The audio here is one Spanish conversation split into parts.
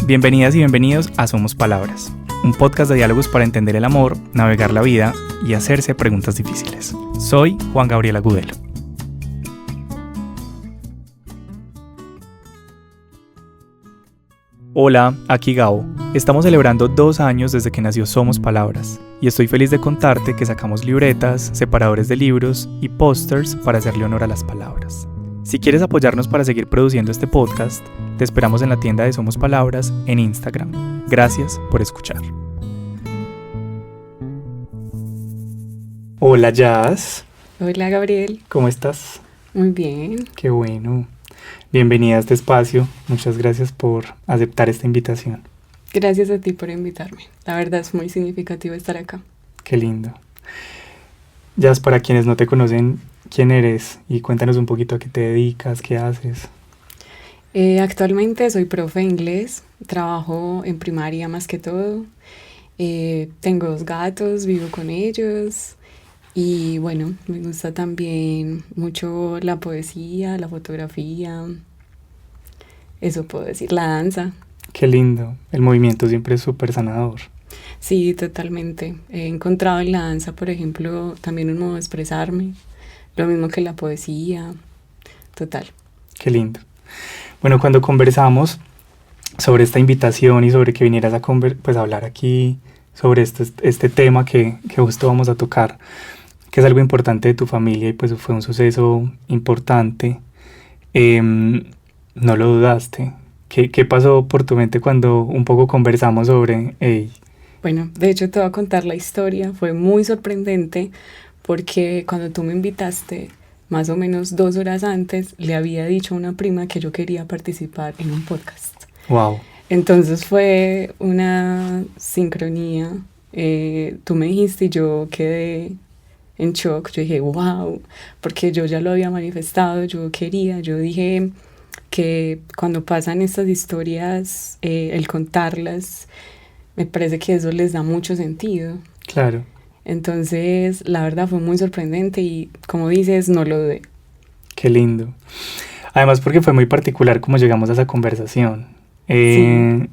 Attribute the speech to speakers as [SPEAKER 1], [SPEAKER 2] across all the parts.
[SPEAKER 1] Bienvenidas y bienvenidos a Somos Palabras, un podcast de diálogos para entender el amor, navegar la vida y hacerse preguntas difíciles. Soy Juan Gabriel Agudelo. Hola, aquí Gabo. Estamos celebrando 2 años desde que nació Somos Palabras y estoy feliz de contarte que sacamos libretas, separadores de libros y pósters para hacerle honor a las palabras. Si quieres apoyarnos para seguir produciendo este podcast, te esperamos en la tienda de Somos Palabras en Instagram. Gracias por escuchar. Hola Jazz.
[SPEAKER 2] Hola Gabriel.
[SPEAKER 1] ¿Cómo estás?
[SPEAKER 2] Muy bien.
[SPEAKER 1] Qué bueno. Bienvenida a este espacio. Muchas gracias por aceptar esta invitación.
[SPEAKER 2] Gracias a ti por invitarme. La verdad es muy significativo estar acá.
[SPEAKER 1] Qué lindo. Jazz, para quienes no te conocen, ¿quién eres? Y cuéntanos un poquito a qué te dedicas, qué haces.
[SPEAKER 2] Actualmente soy profe de inglés, trabajo en primaria más que todo. Tengo 2 gatos, vivo con ellos y bueno, me gusta también mucho la poesía, la fotografía, eso puedo decir, la danza.
[SPEAKER 1] Qué lindo, el movimiento siempre es súper sanador.
[SPEAKER 2] Sí, totalmente. He encontrado en la danza, por ejemplo, también un modo de expresarme, lo mismo que la poesía, total.
[SPEAKER 1] Qué lindo. Bueno, cuando conversamos sobre esta invitación y sobre que vinieras a hablar aquí sobre este tema que justo vamos a tocar, que es algo importante de tu familia y pues fue un suceso importante, no lo dudaste. ¿Qué pasó por tu mente cuando un poco conversamos sobre ella?
[SPEAKER 2] Bueno, de hecho te voy a contar la historia, fue muy sorprendente porque cuando tú me invitaste, más o menos 2 horas antes, le había dicho a una prima que yo quería participar en un podcast.
[SPEAKER 1] Wow.
[SPEAKER 2] Entonces fue una sincronía. Tú me dijiste y yo quedé en shock. Yo dije, wow, porque yo ya lo había manifestado, yo dije que cuando pasan estas historias, el contarlas, me parece que eso les da mucho sentido.
[SPEAKER 1] Claro.
[SPEAKER 2] Entonces, la verdad fue muy sorprendente y, como dices, no lo dudé.
[SPEAKER 1] Qué lindo. Además, porque fue muy particular cómo llegamos a esa conversación.
[SPEAKER 2] Sí.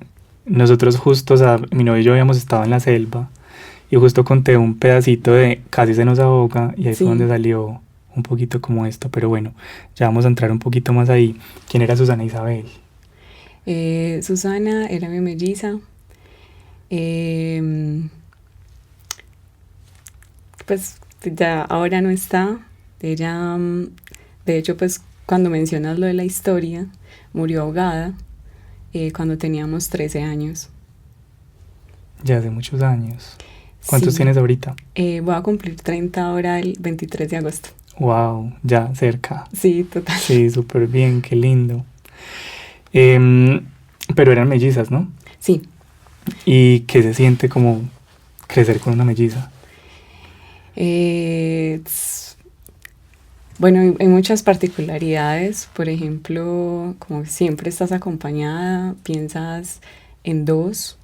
[SPEAKER 1] Nosotros justo, o sea, mi novio y yo habíamos estado en la selva y justo conté un pedacito de Casi se nos ahoga y ahí
[SPEAKER 2] Sí.
[SPEAKER 1] fue donde salió un poquito como esto, pero bueno, ya vamos a entrar un poquito más ahí. ¿Quién era Susana Isabel?
[SPEAKER 2] Susana era mi melliza. Pues ya ahora no está. Ella, de hecho, pues cuando mencionas lo de la historia, murió ahogada cuando teníamos 13 años.
[SPEAKER 1] Ya hace muchos años. ¿Cuántos
[SPEAKER 2] Sí.
[SPEAKER 1] tienes ahorita?
[SPEAKER 2] Voy a cumplir 30 ahora el 23 de agosto.
[SPEAKER 1] Wow, ya cerca.
[SPEAKER 2] Sí, total.
[SPEAKER 1] Sí, súper bien, qué lindo. Pero eran mellizas, ¿no?
[SPEAKER 2] Sí.
[SPEAKER 1] ¿Y qué se siente como crecer con una melliza?
[SPEAKER 2] Bueno, hay muchas particularidades. Por ejemplo, como siempre estás acompañada, piensas en 2.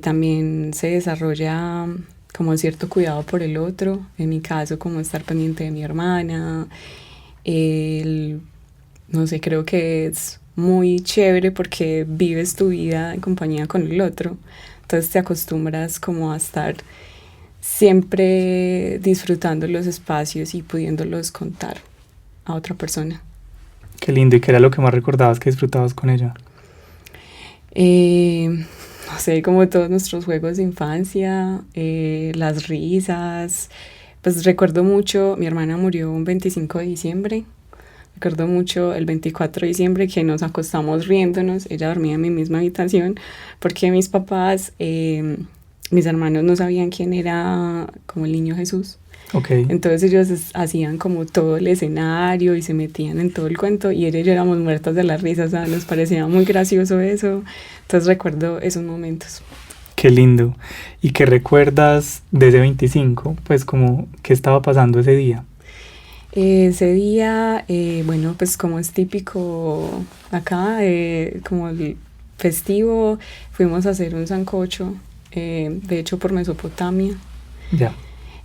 [SPEAKER 2] También se desarrolla como cierto cuidado por el otro. En mi caso, como estar pendiente de mi hermana. No sé, creo que es muy chévere porque vives tu vida en compañía con el otro. Entonces te acostumbras como a estar siempre disfrutando los espacios y pudiéndolos contar a otra persona.
[SPEAKER 1] Qué lindo. ¿Y qué era lo que más recordabas que disfrutabas con ella?
[SPEAKER 2] No sé, como todos nuestros juegos de infancia, las risas. Pues recuerdo mucho, mi hermana murió un 25 de diciembre. Recuerdo mucho el 24 de diciembre que nos acostamos riéndonos. Ella dormía en mi misma habitación porque mis papás, mis hermanos no sabían quién era como el niño Jesús.
[SPEAKER 1] Okay.
[SPEAKER 2] Entonces ellos hacían como todo el escenario y se metían en todo el cuento y ella y yo éramos muertas de la risa, o sea, nos parecía muy gracioso eso. Entonces recuerdo esos momentos.
[SPEAKER 1] Qué lindo. ¿Y qué recuerdas de ese 25? Pues como, ¿qué estaba pasando ese día?
[SPEAKER 2] Ese día, bueno, pues como es típico acá, como el festivo, fuimos a hacer un sancocho, de hecho por Mesopotamia.
[SPEAKER 1] Ya.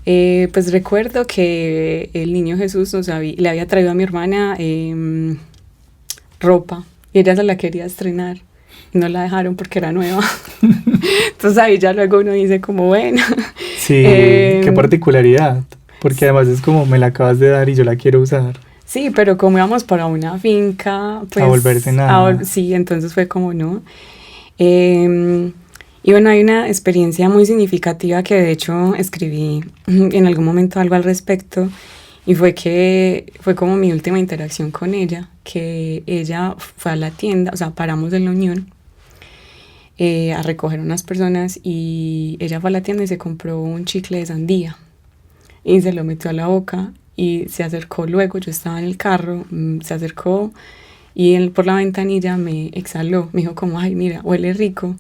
[SPEAKER 2] Pues recuerdo que el niño Jesús le había traído a mi hermana ropa y ella se la quería estrenar. no la dejaron porque era nueva. Entonces ahí ya luego uno dice como, bueno.
[SPEAKER 1] Sí, qué particularidad, porque además es como me la acabas de dar y yo la quiero usar.
[SPEAKER 2] Sí, pero como íbamos para una finca, pues...
[SPEAKER 1] A volverse nada.
[SPEAKER 2] Sí, entonces fue como no. Y bueno, hay una experiencia muy significativa que de hecho escribí en algún momento algo al respecto, y fue como mi última interacción con ella, que ella fue a la tienda, o sea, paramos en la Unión a recoger unas personas, y ella fue a la tienda y se compró un chicle de sandía y se lo metió a la boca y se acercó luego, yo estaba en el carro, se acercó y él por la ventanilla me exhaló, me dijo como, ay, mira, huele rico.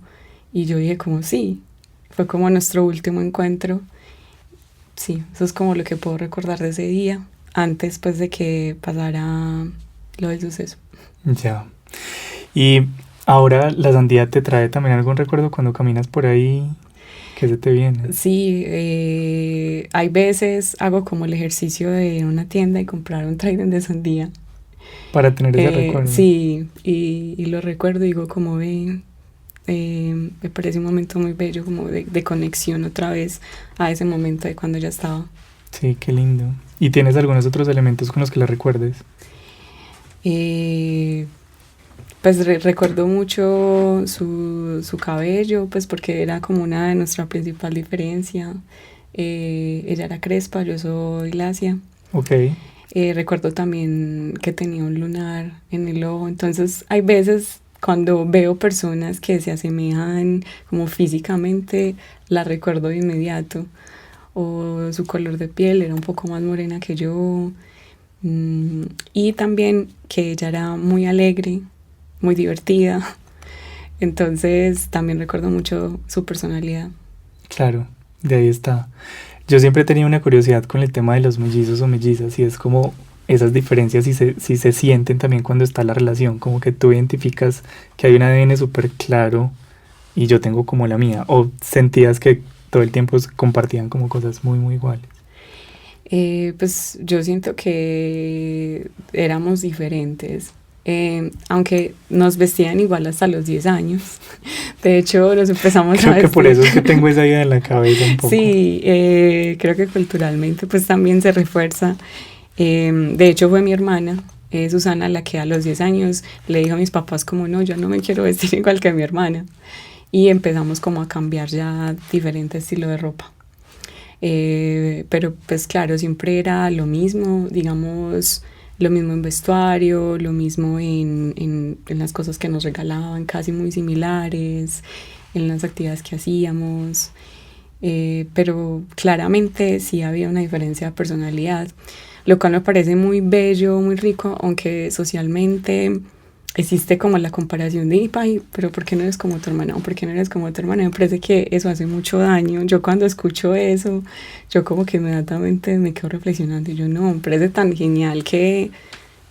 [SPEAKER 2] Y yo dije como, sí, fue como nuestro último encuentro. Sí, eso es como lo que puedo recordar de ese día, antes pues de que pasara lo del suceso.
[SPEAKER 1] Ya. Y ahora la sandía te trae también algún recuerdo cuando caminas por ahí, ¿qué se te viene?
[SPEAKER 2] Sí, hay veces hago como el ejercicio de ir a una tienda y comprar un trident de sandía.
[SPEAKER 1] Para tener ese recuerdo.
[SPEAKER 2] Sí, y lo recuerdo y digo como ve, me parece un momento muy bello, como de conexión otra vez a ese momento de cuando ya estaba.
[SPEAKER 1] Sí, qué lindo. ¿Y tienes algunos otros elementos con los que la recuerdes?
[SPEAKER 2] Eh, pues recuerdo mucho su cabello, pues porque era como una de nuestra principal diferencia. Ella era crespa, yo soy lacia.
[SPEAKER 1] Ok,
[SPEAKER 2] Recuerdo también que tenía un lunar en el ojo, entonces hay veces cuando veo personas que se asemejan como físicamente, la recuerdo de inmediato. O su color de piel era un poco más morena que yo. Y también que ella era muy alegre, muy divertida. Entonces también recuerdo mucho su personalidad.
[SPEAKER 1] claro, de ahí está. Yo siempre he tenido una curiosidad con el tema de los mellizos o mellizas y es como esas diferencias si se sienten también cuando está la relación, como que tú identificas que hay un ADN súper claro y yo tengo como la mía, o sentías que todo el tiempo compartían como cosas muy, muy iguales.
[SPEAKER 2] Pues yo siento que éramos diferentes, aunque nos vestían igual hasta los 10 años. De hecho, nos empezamos a
[SPEAKER 1] Creo que por
[SPEAKER 2] vestir.
[SPEAKER 1] eso es que tengo esa idea en la cabeza un poco.
[SPEAKER 2] Sí, creo que culturalmente pues también se refuerza. De hecho fue mi hermana, Susana, la que a los 10 años le dijo a mis papás como no, yo no me quiero vestir igual que mi hermana. Y empezamos como a cambiar ya diferente estilo de ropa. Pero pues claro, siempre era lo mismo, digamos, lo mismo en vestuario, lo mismo en las cosas que nos regalaban, casi muy similares, en las actividades que hacíamos. Pero claramente sí había una diferencia de personalidad, lo cual me parece muy bello, muy rico, aunque socialmente existe como la comparación de, ay, pero ¿por qué no eres como tu hermana? ¿O por qué no eres como tu hermana? Me parece que eso hace mucho daño. Yo cuando escucho eso, yo como que inmediatamente me quedo reflexionando y yo no, me parece tan genial que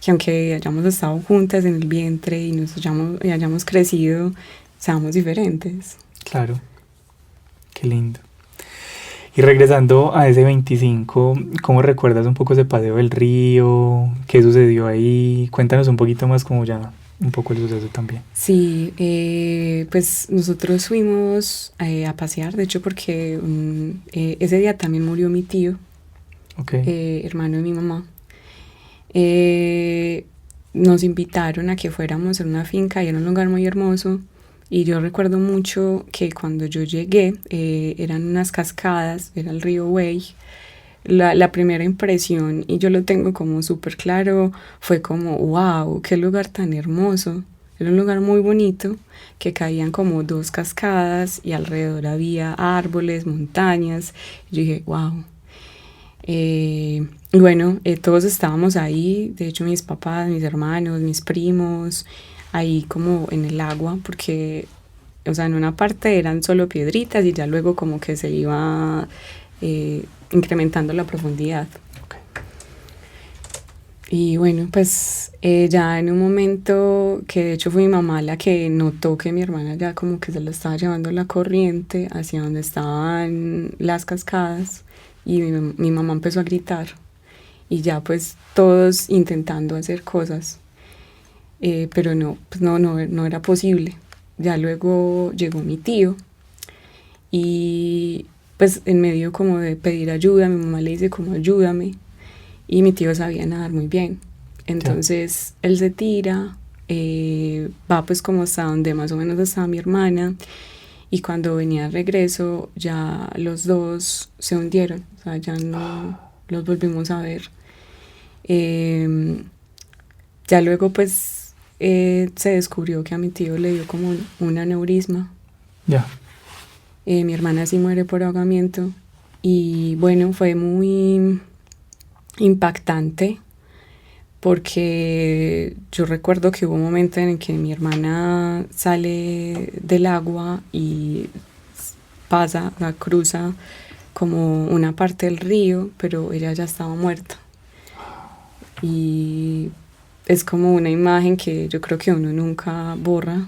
[SPEAKER 2] aunque hayamos estado juntas en el vientre y y hayamos crecido, seamos diferentes.
[SPEAKER 1] Claro, qué lindo. Y regresando a ese 25, ¿cómo recuerdas un poco ese paseo del río? ¿Qué sucedió ahí? Cuéntanos un poquito más como ya un poco el suceso también.
[SPEAKER 2] Sí, pues nosotros fuimos a pasear, de hecho porque ese día también murió mi tío,
[SPEAKER 1] Ok,
[SPEAKER 2] hermano de mi mamá. Nos invitaron a que fuéramos a una finca y era un lugar muy hermoso. Y yo recuerdo mucho que cuando yo llegué eran unas cascadas, era el río Wey. La primera impresión, y yo lo tengo como súper claro, fue como, wow, qué lugar tan hermoso. Era un lugar muy bonito, que caían como dos cascadas y alrededor había árboles, montañas. Y yo dije, wow. Y bueno, todos estábamos ahí, de hecho mis papás, mis hermanos, mis primos, ahí como en el agua, porque, o sea, en una parte eran solo piedritas y ya luego como que se iba incrementando la profundidad.
[SPEAKER 1] ok.
[SPEAKER 2] Y bueno, pues ya en un momento que de hecho fue mi mamá la que notó que mi hermana ya como que se la estaba llevando la corriente hacia donde estaban las cascadas, y mi mamá empezó a gritar y ya pues todos intentando hacer cosas, pero no, pues no era posible. ya luego llegó mi tío y pues en medio como de pedir ayuda, mi mamá le dice como ayúdame y mi tío sabía nadar muy bien. Entonces él se tira, va pues como hasta donde más o menos estaba mi hermana y cuando venía de regreso ya los dos se hundieron, o sea, ya no los volvimos a ver. Ya luego pues se descubrió que a mi tío le dio como un aneurisma.
[SPEAKER 1] Ya.
[SPEAKER 2] Mi hermana sí muere por ahogamiento y bueno, fue muy impactante porque yo recuerdo que hubo un momento en el que mi hermana sale del agua y pasa, la cruza como una parte del río, pero ella ya estaba muerta. Y es como una imagen que yo creo que uno nunca borra.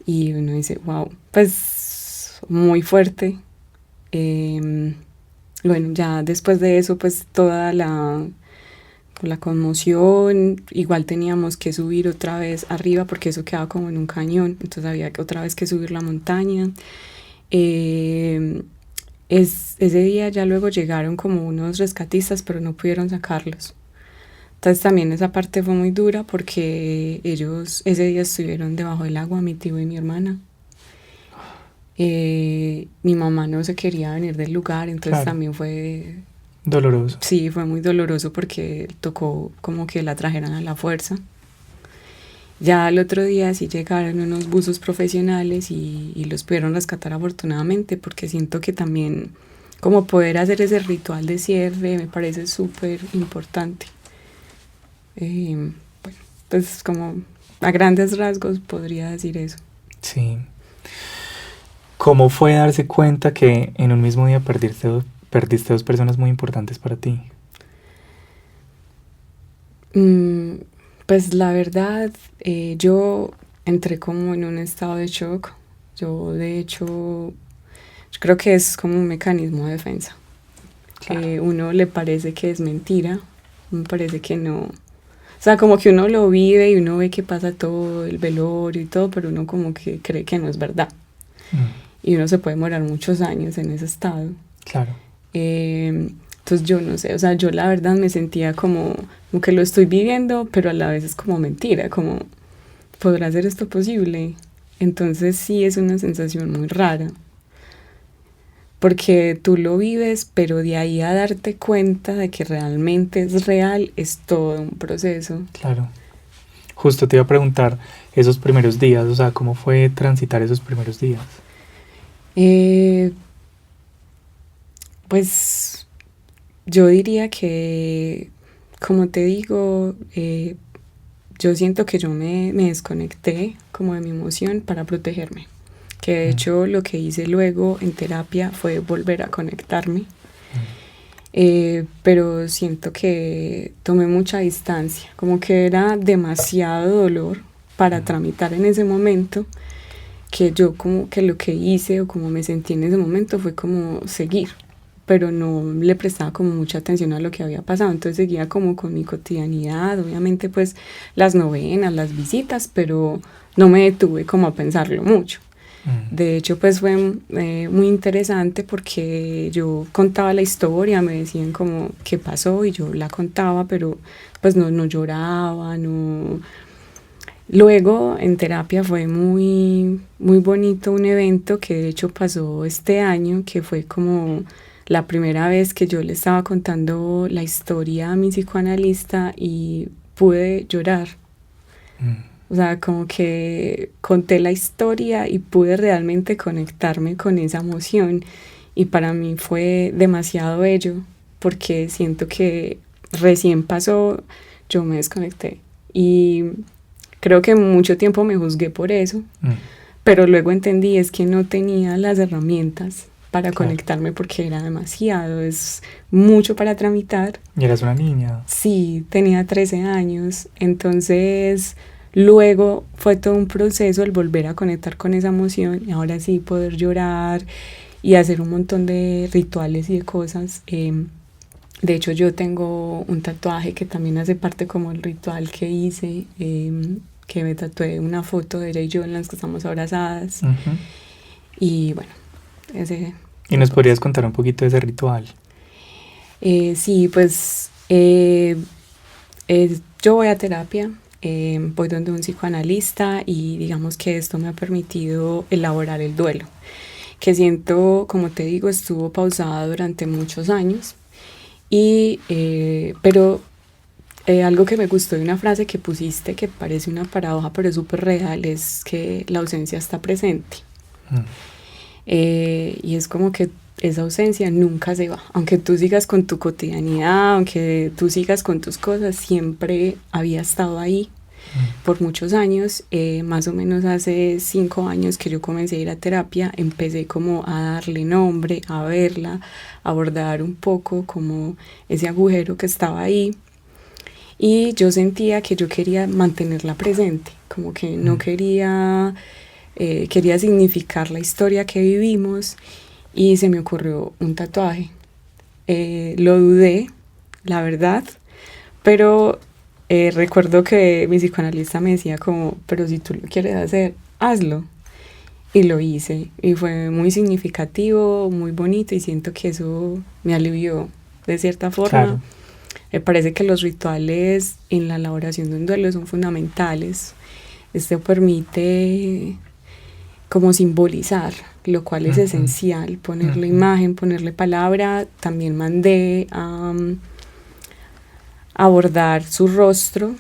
[SPEAKER 2] Y uno dice, wow, pues muy fuerte. Bueno, ya después de eso, pues toda la conmoción, igual teníamos que subir otra vez arriba porque eso quedaba como en un cañón, entonces había que otra vez que subir la montaña. Ese día ya luego llegaron como unos rescatistas, pero no pudieron sacarlos. Entonces también esa parte fue muy dura porque ellos ese día estuvieron debajo del agua, mi tío y mi hermana. Mi mamá no se quería venir del lugar, entonces también fue
[SPEAKER 1] doloroso.
[SPEAKER 2] Sí, fue muy doloroso porque tocó como que la trajeran a la fuerza. Ya al otro día sí llegaron unos buzos profesionales y los pudieron rescatar afortunadamente porque siento que también como poder hacer ese ritual de cierre me parece súper importante. Bueno, pues como a grandes rasgos podría decir eso.
[SPEAKER 1] Sí. ¿Cómo fue darse cuenta que en un mismo día perdiste dos personas muy importantes para ti?
[SPEAKER 2] Pues la verdad, yo entré como en un estado de shock. Yo de hecho, yo creo que es como un mecanismo de defensa.
[SPEAKER 1] Claro.
[SPEAKER 2] Uno le parece que es mentira, me parece que no. O sea, como que uno lo vive y uno ve que pasa todo el velorio y todo, pero uno como que cree que no es verdad. Y uno se puede demorar muchos años en ese estado.
[SPEAKER 1] Claro.
[SPEAKER 2] Entonces yo no sé, o sea, yo la verdad me sentía como que lo estoy viviendo, pero a la vez es como mentira, como, ¿podrá ser esto posible? Entonces sí es una sensación muy rara, porque tú lo vives, pero de ahí a darte cuenta de que realmente es real, es todo un proceso.
[SPEAKER 1] Claro. Justo te iba a preguntar esos primeros días, o sea, ¿cómo fue transitar esos primeros días?
[SPEAKER 2] Pues yo diría que, como te digo, yo siento que yo me desconecté como de mi emoción para protegerme. Que de hecho lo que hice luego en terapia fue volver a conectarme. Pero siento que tomé mucha distancia, como que era demasiado dolor para tramitar en ese momento, que yo como que lo que hice o como me sentí en ese momento fue como seguir, pero no le prestaba como mucha atención a lo que había pasado, entonces seguía como con mi cotidianidad, obviamente pues las novenas, las visitas, pero no me detuve como a pensarlo mucho. De hecho pues fue muy interesante porque yo contaba la historia, me decían como qué pasó y yo la contaba, pero pues no lloraba, no. Luego en terapia fue muy, muy bonito un evento que de hecho pasó este año, que fue como la primera vez que yo le estaba contando la historia a mi psicoanalista y pude llorar. O sea, como que conté la historia y pude realmente conectarme con esa emoción. Y para mí fue demasiado bello porque siento que recién pasó, yo me desconecté. Y creo que mucho tiempo me juzgué por eso, pero luego entendí es que no tenía las herramientas para conectarme porque era demasiado, es mucho para tramitar.
[SPEAKER 1] ¿Y eras una niña?
[SPEAKER 2] Sí, tenía 13 años, entonces luego fue todo un proceso el volver a conectar con esa emoción y ahora sí poder llorar y hacer un montón de rituales y de cosas. De hecho yo tengo un tatuaje que también hace parte como el ritual que hice, que me tatué una foto de ella y yo en las que estamos abrazadas.
[SPEAKER 1] Ujú.
[SPEAKER 2] Y bueno, ese...
[SPEAKER 1] ¿Y nos podrías contar un poquito de ese ritual?
[SPEAKER 2] Sí, pues yo voy a terapia, voy donde un psicoanalista y digamos que esto me ha permitido elaborar el duelo, que siento, como te digo, estuvo pausada durante muchos años, pero algo que me gustó de una frase que pusiste, que parece una paradoja, pero es súper real, es que la ausencia está presente.
[SPEAKER 1] Mm.
[SPEAKER 2] Y es como que esa ausencia nunca se va. Aunque tú sigas con tu cotidianidad, aunque tú sigas con tus cosas, siempre había estado ahí por muchos años. Más o menos hace 5 años que yo comencé a ir a terapia, empecé como a darle nombre, a verla, a abordar un poco como ese agujero que estaba ahí. Y yo sentía que yo quería mantenerla presente, como que no quería, quería significar la historia que vivimos y se me ocurrió un tatuaje. Lo dudé, la verdad, pero recuerdo que mi psicoanalista me decía como, pero si tú lo quieres hacer, hazlo. Y lo hice y fue muy significativo, muy bonito y siento que eso me alivió de cierta forma.
[SPEAKER 1] Claro.
[SPEAKER 2] Me parece que los rituales en la elaboración de un duelo son fundamentales. Esto permite como simbolizar, lo cual es esencial, ponerle imagen, ponerle palabra. También mandé a abordar su rostro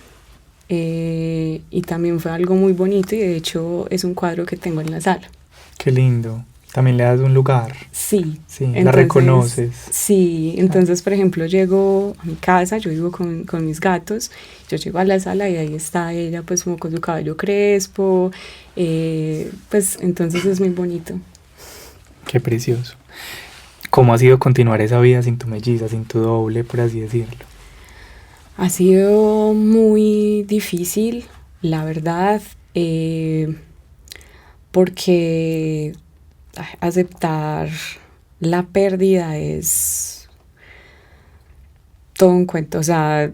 [SPEAKER 2] y también fue algo muy bonito y de hecho es un cuadro que tengo en la sala.
[SPEAKER 1] Qué lindo. También le das un lugar.
[SPEAKER 2] Sí.
[SPEAKER 1] Sí, la reconoces.
[SPEAKER 2] Sí, entonces por ejemplo llego a mi casa, yo vivo con mis gatos, yo llego a la sala y ahí está ella pues como con su cabello crespo, pues entonces es muy bonito.
[SPEAKER 1] Qué precioso. ¿Cómo ha sido continuar esa vida sin tu melliza, sin tu doble, por así decirlo?
[SPEAKER 2] Ha sido muy difícil, la verdad, porque aceptar la pérdida es todo un cuento, o sea,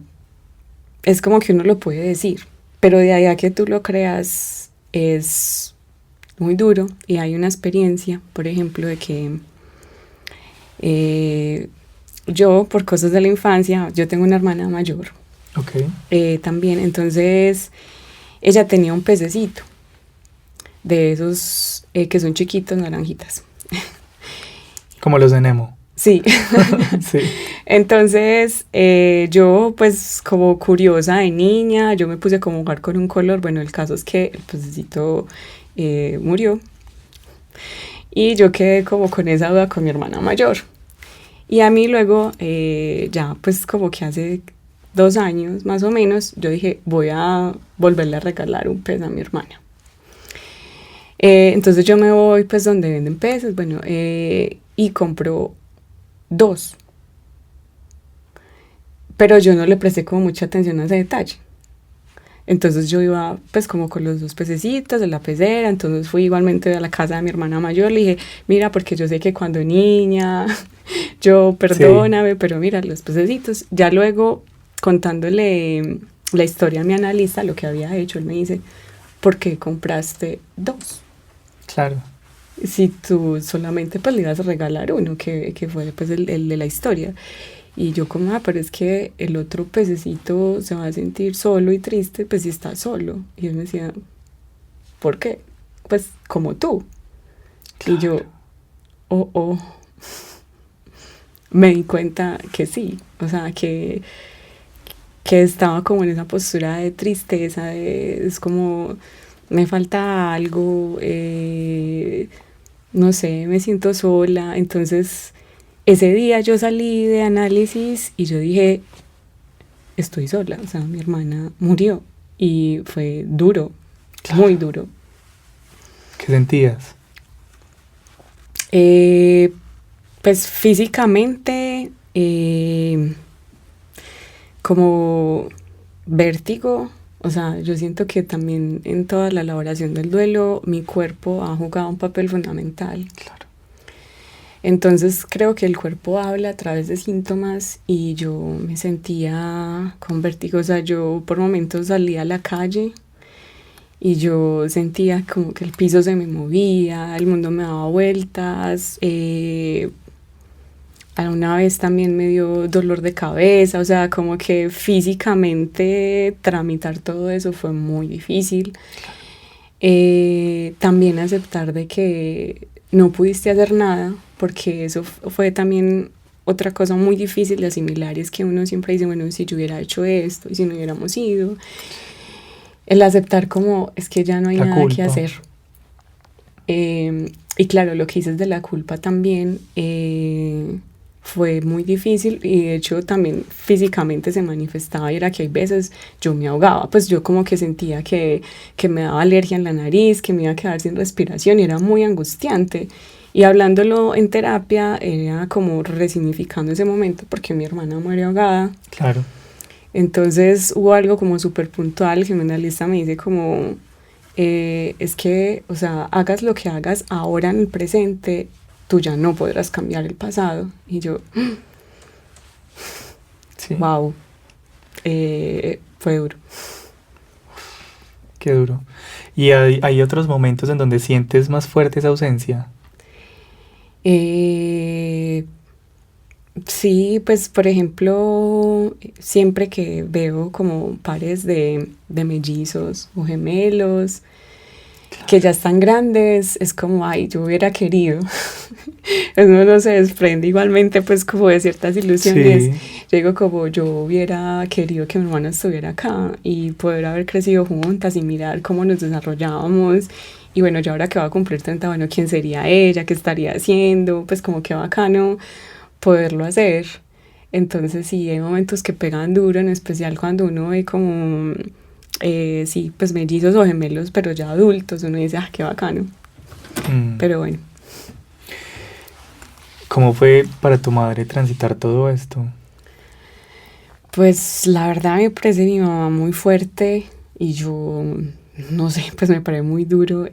[SPEAKER 2] es como que uno lo puede decir, pero de ahí a que tú lo creas es muy duro y hay una experiencia, por ejemplo, de que yo, por cosas de la infancia, yo tengo una hermana mayor. También, entonces ella tenía un pececito de esos que son chiquitos, naranjitas.
[SPEAKER 1] Como los de Nemo.
[SPEAKER 2] Sí.
[SPEAKER 1] Sí.
[SPEAKER 2] Entonces yo pues como curiosa de niña, yo me puse como a jugar con un color. Bueno, el caso es que el pececito murió y yo quedé como con esa duda con mi hermana mayor. Y a mí luego, ya pues como que hace 2 años más o menos, yo dije, voy a volverle a regalar un pez a mi hermana. Entonces yo me voy pues donde venden peces, bueno, y compro 2. Pero yo no le presté como mucha atención a ese detalle. Entonces yo iba pues como con los 2 pececitos de la pecera, entonces fui igualmente a la casa de mi hermana mayor, le dije, mira, porque yo sé que cuando niña, yo perdóname, pero mira, los pececitos. Ya luego contándole la historia a mi analista, lo que había hecho, él me dice, ¿por qué compraste 2?
[SPEAKER 1] Claro.
[SPEAKER 2] Si tú solamente pues le ibas a regalar uno, que fue pues el de la historia. Y yo como, pero es que el otro pececito se va a sentir solo y triste, pues si está solo. Y él me decía, ¿por qué? Pues como tú. Claro. Y yo, me di cuenta que sí, o sea, que estaba como en esa postura de tristeza, es como, me falta algo, no sé, me siento sola. Entonces ese día yo salí de análisis y yo dije, estoy sola, o sea, mi hermana murió y fue duro, claro. Muy duro.
[SPEAKER 1] ¿Qué sentías?
[SPEAKER 2] Pues físicamente como vértigo, o sea, yo siento que también en toda la elaboración del duelo mi cuerpo ha jugado un papel fundamental.
[SPEAKER 1] Claro.
[SPEAKER 2] Entonces creo que el cuerpo habla a través de síntomas y yo me sentía con vértigo, o sea, yo por momentos salía a la calle y yo sentía como que el piso se me movía, el mundo me daba vueltas, alguna vez también me dio dolor de cabeza, o sea, como que físicamente tramitar todo eso fue muy difícil. También aceptar de que no pudiste hacer nada, porque eso fue también otra cosa muy difícil de asimilar, y es que uno siempre dice, bueno, si yo hubiera hecho esto y si no hubiéramos ido, el aceptar como es que ya no hay
[SPEAKER 1] La
[SPEAKER 2] nada que
[SPEAKER 1] culpa.
[SPEAKER 2] hacer. Y claro, lo que dices de la culpa también fue muy difícil, y de hecho también físicamente se manifestaba, y era que hay veces yo me ahogaba, pues yo como que sentía que me daba alergia en la nariz, que me iba a quedar sin respiración, y era muy angustiante. Y hablándolo en terapia era como resignificando ese momento, porque mi hermana muere ahogada.
[SPEAKER 1] Claro.
[SPEAKER 2] Entonces hubo algo como súper puntual que un analista me dice como, es que, o sea, hagas lo que hagas ahora en el presente, tú ya no podrás cambiar el pasado. Y yo,
[SPEAKER 1] Sí.
[SPEAKER 2] wow, fue duro.
[SPEAKER 1] Qué duro. ¿Y hay otros momentos en donde sientes más fuerte esa ausencia?
[SPEAKER 2] Eh, sí, pues por ejemplo, siempre que veo como pares de mellizos o gemelos que ya están grandes, es como, ay, yo hubiera querido. Uno no se desprende igualmente pues como de ciertas ilusiones.
[SPEAKER 1] Sí.
[SPEAKER 2] Yo digo como yo hubiera querido que mi hermana estuviera acá y poder haber crecido juntas y mirar cómo nos desarrollábamos. Y bueno, ya ahora que va a cumplir 30, bueno, ¿quién sería ella? ¿Qué estaría haciendo? Pues como que bacano poderlo hacer. Entonces sí, hay momentos que pegan duro, en especial cuando uno ve como, sí, pues mellizos o gemelos, pero ya adultos, uno dice, ah, qué bacano.
[SPEAKER 1] Mm.
[SPEAKER 2] Pero bueno.
[SPEAKER 1] ¿Cómo fue para tu madre transitar todo esto?
[SPEAKER 2] Pues la verdad me parece mi mamá muy fuerte, y yo, no sé, pues me parece muy duro.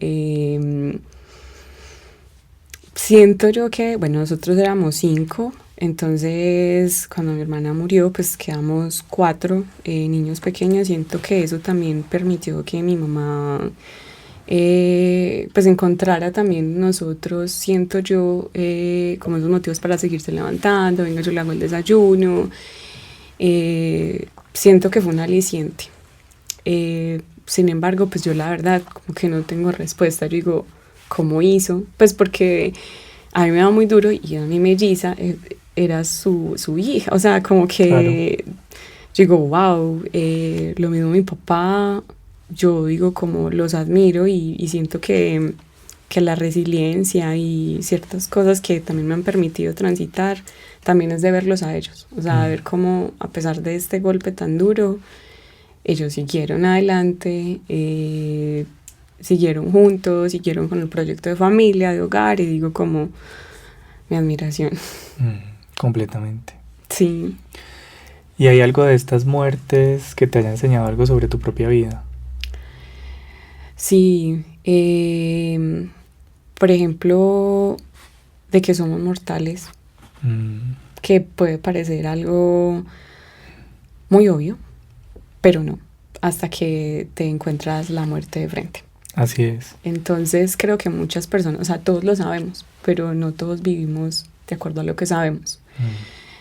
[SPEAKER 2] Siento yo que, bueno, nosotros éramos 5, entonces cuando mi hermana murió, pues quedamos 4 niños pequeños. Siento que eso también permitió que mi mamá pues encontrara también nosotros, siento yo, como esos motivos para seguirse levantando, venga, yo le hago el desayuno. Siento que fue un aliciente. Sin embargo, pues yo la verdad como que no tengo respuesta. Yo digo, ¿cómo hizo? Pues porque a mí me da muy duro, y a mi melliza era su hija. O sea, como
[SPEAKER 1] Claro.
[SPEAKER 2] que yo digo, wow, lo mismo mi papá. Yo digo como los admiro, y siento que la resiliencia y ciertas cosas que también me han permitido transitar, también es de verlos a ellos. O sea, de ver cómo a pesar de este golpe tan duro, ellos siguieron adelante, siguieron juntos, siguieron con el proyecto de familia, de hogar, y digo como mi admiración.
[SPEAKER 1] Completamente.
[SPEAKER 2] Sí.
[SPEAKER 1] ¿Y hay algo de estas muertes que te haya enseñado algo sobre tu propia vida?
[SPEAKER 2] Sí, por ejemplo, de que somos mortales, que puede parecer algo muy obvio, pero no, hasta que te encuentras la muerte de frente.
[SPEAKER 1] Así es.
[SPEAKER 2] Entonces creo que muchas personas, o sea, todos lo sabemos, pero no todos vivimos de acuerdo a lo que sabemos.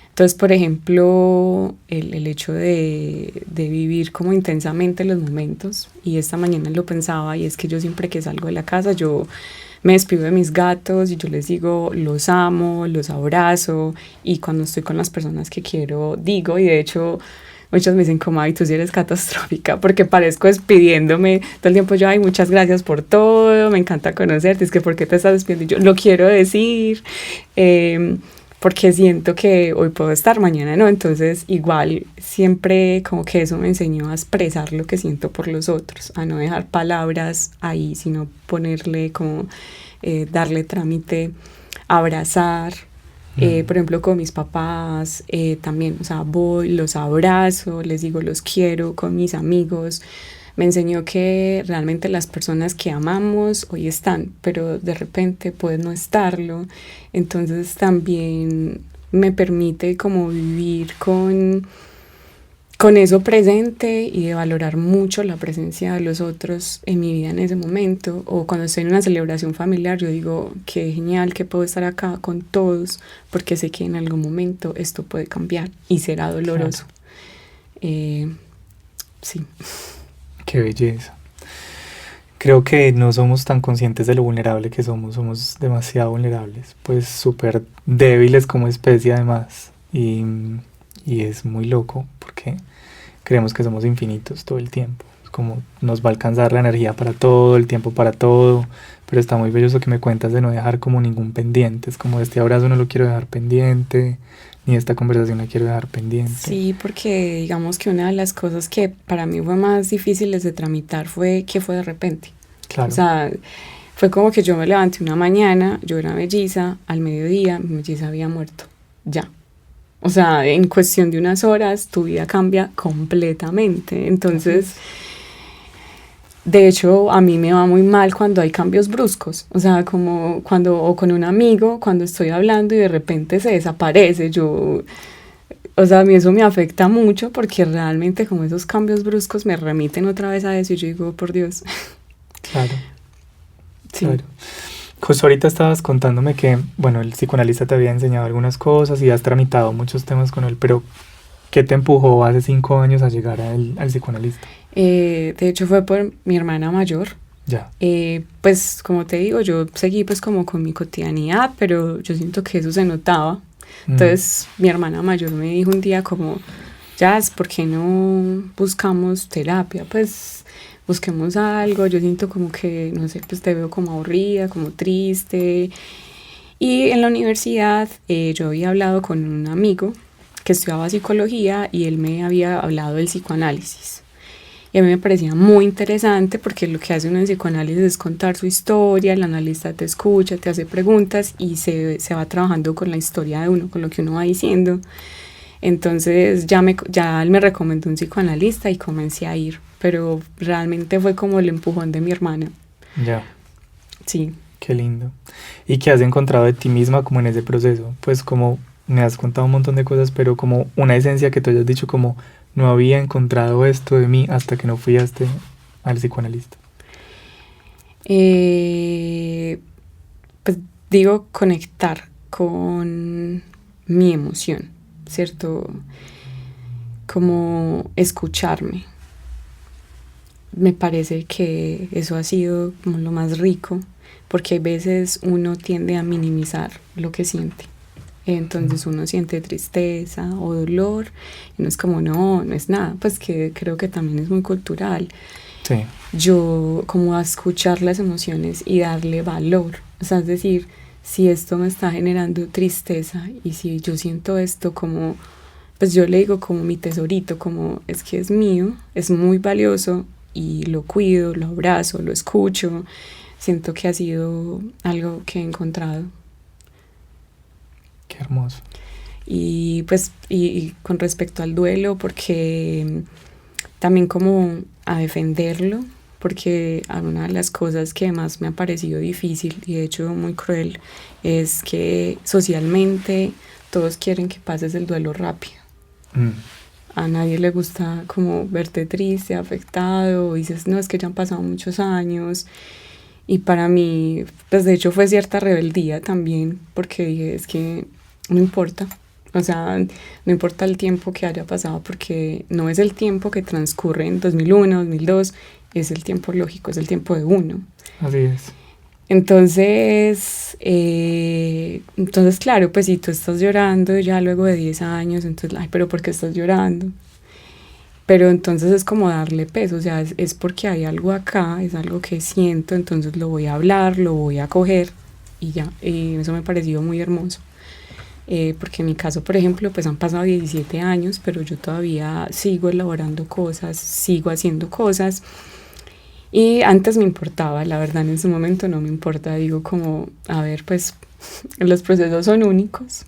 [SPEAKER 2] Entonces, por ejemplo, el hecho de vivir como intensamente los momentos, y esta mañana lo pensaba, y es que yo siempre que salgo de la casa, yo me despido de mis gatos y yo les digo, los amo, los abrazo, y cuando estoy con las personas que quiero, digo, y de hecho muchos me dicen como, ay, tú sí eres catastrófica, porque parezco despidiéndome todo el tiempo. Yo, ay, muchas gracias por todo, me encanta conocerte, es que ¿por qué te estás despidiendo? Y yo lo quiero decir, porque siento que hoy puedo estar, mañana no. Entonces igual siempre como que eso me enseñó a expresar lo que siento por los otros, a no dejar palabras ahí, sino ponerle como, darle trámite, abrazar. Por ejemplo, con mis papás también, o sea, voy, los abrazo, les digo los quiero. Con mis amigos me enseñó que realmente las personas que amamos hoy están, pero de repente puede no estarlo. Entonces también me permite como vivir con eso presente y de valorar mucho la presencia de los otros en mi vida en ese momento, o cuando estoy en una celebración familiar, yo digo, qué genial que puedo estar acá con todos, porque sé que en algún momento esto puede cambiar y será doloroso. Claro. Sí.
[SPEAKER 1] Qué belleza. Creo que no somos tan conscientes de lo vulnerable que somos demasiado vulnerables, pues súper débiles como especie además, y es muy loco porque creemos que somos infinitos todo el tiempo, es como nos va a alcanzar la energía para todo, el tiempo para todo, pero está muy bello eso que me cuentas de no dejar como ningún pendiente, es como este abrazo no lo quiero dejar pendiente, ni esta conversación la quiero dejar pendiente.
[SPEAKER 2] Sí, porque digamos que una de las cosas que para mí fue más difíciles de tramitar fue que fue de repente.
[SPEAKER 1] Claro.
[SPEAKER 2] O sea, fue como que yo me levanté una mañana, yo era melliza, al mediodía mi melliza había muerto, ya. O sea, en cuestión de unas horas tu vida cambia completamente. Entonces, de hecho, a mí me va muy mal cuando hay cambios bruscos. O sea, como cuando, o con un amigo, cuando estoy hablando y de repente se desaparece. O sea, a mí eso me afecta mucho porque realmente como esos cambios bruscos me remiten otra vez a eso y yo digo, por Dios.
[SPEAKER 1] Claro.
[SPEAKER 2] Sí.
[SPEAKER 1] Claro. Justo ahorita estabas contándome que, bueno, el psicoanalista te había enseñado algunas cosas y has tramitado muchos temas con él, pero ¿qué te empujó hace 5 años a llegar al psicoanalista?
[SPEAKER 2] De hecho fue por mi hermana mayor.
[SPEAKER 1] Ya.
[SPEAKER 2] Pues como te digo, yo seguí pues como con mi cotidianidad, pero yo siento que eso se notaba. Entonces mi hermana mayor me dijo un día como, Jazz, ¿por qué no buscamos terapia? Pues busquemos algo, yo siento como que, no sé, pues te veo como aburrida, como triste. Y en la universidad yo había hablado con un amigo que estudiaba psicología y él me había hablado del psicoanálisis. Y a mí me parecía muy interesante porque lo que hace uno en psicoanálisis es contar su historia, el analista te escucha, te hace preguntas y se va trabajando con la historia de uno, con lo que uno va diciendo. Entonces ya él me recomendó un psicoanalista y comencé a ir, pero realmente fue como el empujón de mi hermana.
[SPEAKER 1] Ya.
[SPEAKER 2] Sí.
[SPEAKER 1] Qué lindo. ¿Y qué has encontrado de ti misma como en ese proceso? Pues como me has contado un montón de cosas, pero como una esencia que tú hayas dicho como no había encontrado esto de mí hasta que no fui al psicoanalista.
[SPEAKER 2] Pues digo conectar con mi emoción, ¿cierto? Como escucharme. Me parece que eso ha sido como lo más rico, porque a veces uno tiende a minimizar lo que siente. Entonces uno siente tristeza o dolor y no es como, no es nada, pues que creo que también es muy cultural.
[SPEAKER 1] Sí.
[SPEAKER 2] Yo como a escuchar las emociones y darle valor, o sea, es decir, si esto me está generando tristeza y si yo siento esto como, pues yo le digo como mi tesorito, como es que es mío, es muy valioso y lo cuido, lo abrazo, lo escucho, siento que ha sido algo que he encontrado.
[SPEAKER 1] Qué hermoso.
[SPEAKER 2] Y pues y con respecto al duelo, porque también como a defenderlo, porque una de las cosas que más me ha parecido difícil y de hecho muy cruel es que socialmente todos quieren que pases el duelo rápido. A nadie le gusta como verte triste, afectado, dices, no, es que ya han pasado muchos años. Y para mí, pues de hecho fue cierta rebeldía también, porque dije, es que no importa, o sea, no importa el tiempo que haya pasado, porque no es el tiempo que transcurre en 2001, 2002, es el tiempo lógico, es el tiempo de uno.
[SPEAKER 1] Así es.
[SPEAKER 2] Entonces, claro, pues si tú estás llorando ya luego de 10 años, entonces, ay, pero ¿por qué estás llorando? Pero entonces es como darle peso, o sea, es porque hay algo acá, es algo que siento, entonces lo voy a hablar, lo voy a coger y ya, y eso me pareció muy hermoso. Porque en mi caso, por ejemplo, pues han pasado 17 años, pero yo todavía sigo elaborando cosas, sigo haciendo cosas. Y antes me importaba, la verdad en ese momento no me importa, digo como, a ver, pues los procesos son únicos,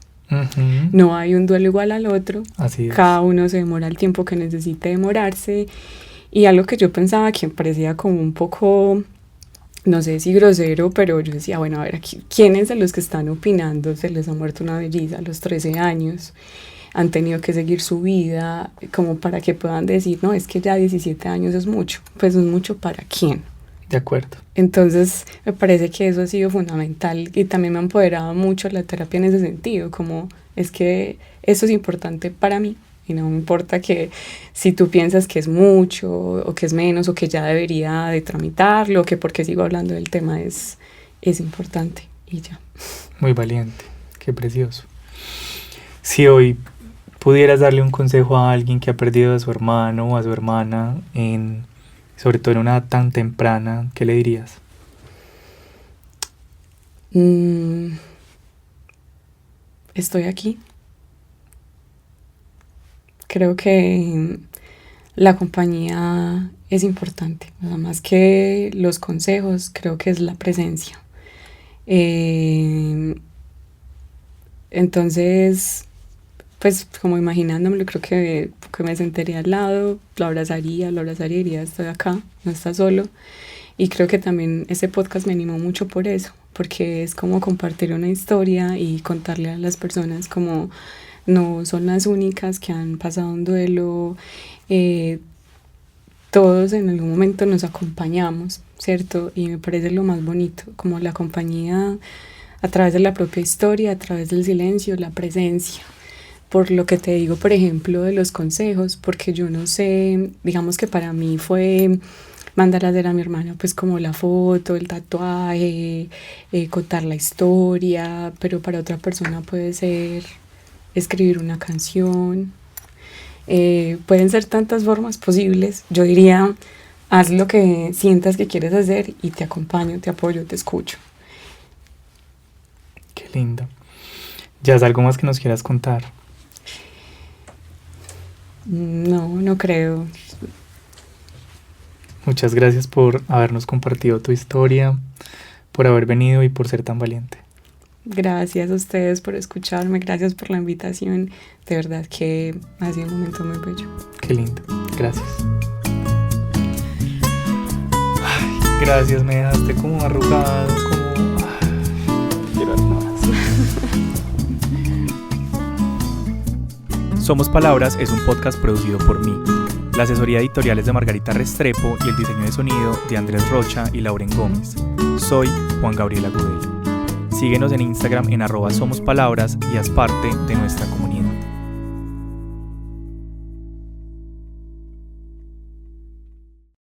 [SPEAKER 2] no hay un duelo igual al otro,
[SPEAKER 1] así es.
[SPEAKER 2] Cada uno se demora el tiempo que necesite demorarse, y algo que yo pensaba que me parecía como un poco, no sé si grosero, pero yo decía, bueno, a ver, aquí, ¿quiénes de los que están opinando se les ha muerto una melliza a los 13 años? han tenido que seguir su vida, como para que puedan decir, no, es que ya 17 años es mucho. Pues es mucho para quién.
[SPEAKER 1] De acuerdo.
[SPEAKER 2] Entonces me parece que eso ha sido fundamental y también me ha empoderado mucho la terapia en ese sentido, como es que eso es importante para mí y no me importa que si tú piensas que es mucho o que es menos o que ya debería de tramitarlo o que porque sigo hablando del tema es importante y ya.
[SPEAKER 1] Muy valiente, qué precioso. Si hoy pudieras darle un consejo a alguien que ha perdido a su hermano o a su hermana sobre todo en una edad tan temprana, ¿qué le dirías?
[SPEAKER 2] Estoy aquí. Creo que la compañía es importante, nada más que los consejos, creo que es la presencia. Entonces, pues como imaginándomelo, creo que me sentaría al lado, lo abrazaría y diría, estoy acá, no estás solo. Y creo que también ese podcast me animó mucho por eso, porque es como compartir una historia y contarle a las personas como no son las únicas que han pasado un duelo, todos en algún momento nos acompañamos, ¿cierto? Y me parece lo más bonito, como la compañía a través de la propia historia, a través del silencio, la presencia. Por lo que te digo, por ejemplo, de los consejos, porque yo no sé, digamos que para mí fue mandar a hacer a mi hermana pues como la foto, el tatuaje, contar la historia, pero para otra persona puede ser escribir una canción, pueden ser tantas formas posibles. Yo diría, haz lo que sientas que quieres hacer y te acompaño, te apoyo, te escucho.
[SPEAKER 1] Qué lindo. ¿Ya es algo más que nos quieras contar?
[SPEAKER 2] No creo.
[SPEAKER 1] Muchas gracias por habernos compartido tu historia, por haber venido y por ser tan valiente.
[SPEAKER 2] Gracias a ustedes por escucharme, gracias por la invitación. De verdad que ha sido un momento muy bello.
[SPEAKER 1] Qué lindo, gracias. Ay, gracias, me dejaste como arrugado, quiero dar un abrazo. Somos Palabras es un podcast producido por mí. La asesoría editorial es de Margarita Restrepo y el diseño de sonido de Andrés Rocha y Lauren Gómez. Soy Juan Gabriel Agudelo. Síguenos en Instagram en @somospalabras y haz parte de nuestra comunidad.